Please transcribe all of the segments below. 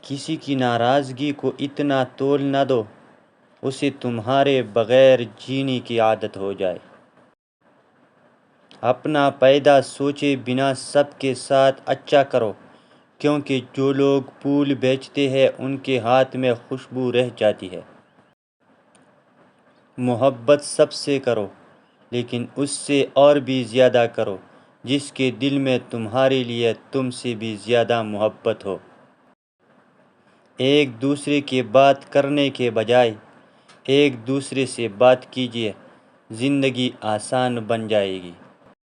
کسی کی ناراضگی کو اتنا تول نہ دو اسے تمہارے بغیر جینے کی عادت ہو جائے۔ اپنا پیدا سوچے بنا سب کے ساتھ اچھا کرو، کیونکہ جو لوگ پھول بیچتے ہیں ان کے ہاتھ میں خوشبو رہ جاتی ہے۔ محبت سب سے کرو، لیکن اس سے اور بھی زیادہ کرو جس کے دل میں تمہارے لیے تم سے بھی زیادہ محبت ہو۔ ایک دوسرے کی بات کرنے کے بجائے ایک دوسرے سے بات کیجیے، زندگی آسان بن جائے گی۔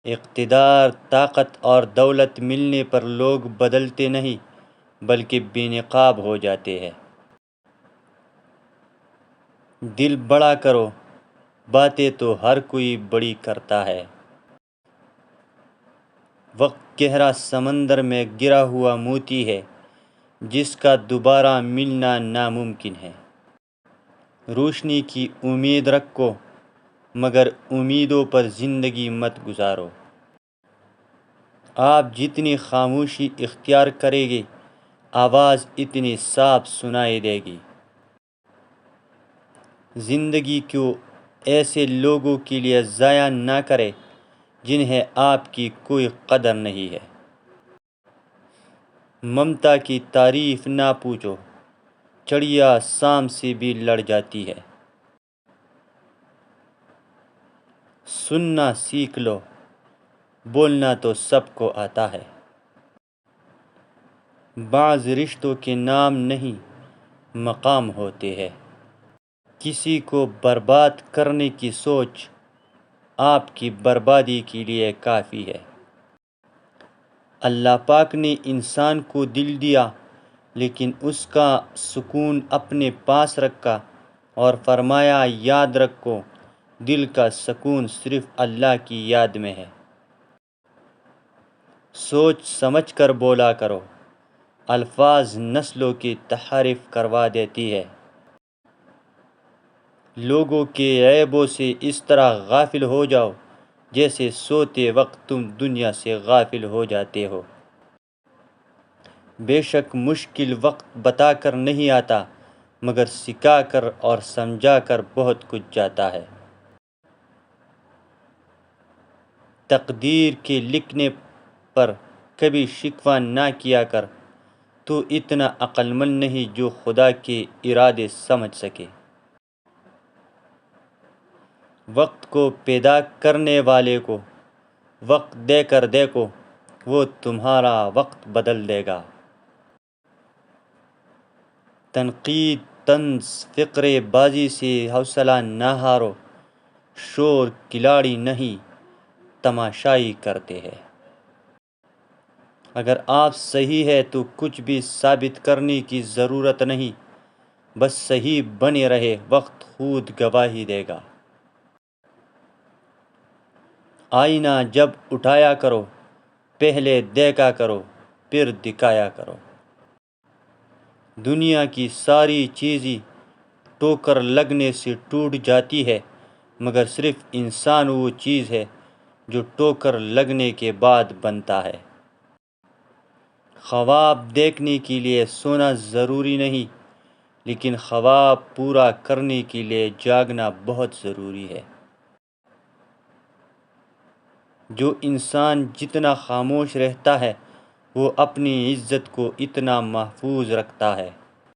اقتدار، طاقت اور دولت ملنے پر لوگ بدلتے نہیں بلکہ بے نقاب ہو جاتے ہیں۔ دل بڑا کرو، باتیں تو ہر کوئی بڑی کرتا ہے۔ وقت گہرا سمندر میں گرا ہوا موتی ہے جس کا دوبارہ ملنا ناممکن ہے۔ روشنی کی امید رکھو مگر امیدوں پر زندگی مت گزارو۔ آپ جتنی خاموشی اختیار کریں گے آواز اتنی صاف سنائی دے گی۔ زندگی کو ایسے لوگوں کے لیے ضائع نہ کریں جنہیں آپ کی کوئی قدر نہیں ہے۔ ممتا کی تعریف نہ پوچھو، چڑیا شام سے بھی لڑ جاتی ہے۔ سننا سیکھ لو، بولنا تو سب کو آتا ہے۔ بعض رشتوں کے نام نہیں مقام ہوتے ہیں۔ کسی کو برباد کرنے کی سوچ آپ کی بربادی کے لیے کافی ہے۔ اللہ پاک نے انسان کو دل دیا لیکن اس کا سکون اپنے پاس رکھا اور فرمایا یاد رکھو دل کا سکون صرف اللہ کی یاد میں ہے۔ سوچ سمجھ کر بولا کرو، الفاظ نسلوں کی تحریف کروا دیتی ہے۔ لوگوں کے عیبوں سے اس طرح غافل ہو جاؤ جیسے سوتے وقت تم دنیا سے غافل ہو جاتے ہو۔ بے شک مشکل وقت بتا کر نہیں آتا مگر سکھا کر اور سمجھا کر بہت کچھ جاتا ہے۔ تقدیر کے لکھنے پر کبھی شکوہ نہ کیا کر، تو اتنا عقل مند نہیں جو خدا کے ارادے سمجھ سکے۔ وقت کو پیدا کرنے والے کو وقت دے کر دیکھو، وہ تمہارا وقت بدل دے گا۔ تنقید، طنز، فقرے بازی سے حوصلہ نہ ہارو، شور کھلاڑی نہیں تماشائی کرتے ہیں۔ اگر آپ صحیح ہے تو کچھ بھی ثابت کرنے کی ضرورت نہیں، بس صحیح بنے رہے، وقت خود گواہی دے گا۔ آئینہ جب اٹھایا کرو پہلے دیکھا کرو پھر دکھایا کرو۔ دنیا کی ساری چیزیں ٹھوکر لگنے سے ٹوٹ جاتی ہے مگر صرف انسان وہ چیز ہے جو ٹھوکر لگنے کے بعد بنتا ہے۔ خواب دیکھنے کے لیے سونا ضروری نہیں لیکن خواب پورا کرنے کے لیے جاگنا بہت ضروری ہے۔ جو انسان جتنا خاموش رہتا ہے وہ اپنی عزت کو اتنا محفوظ رکھتا ہے۔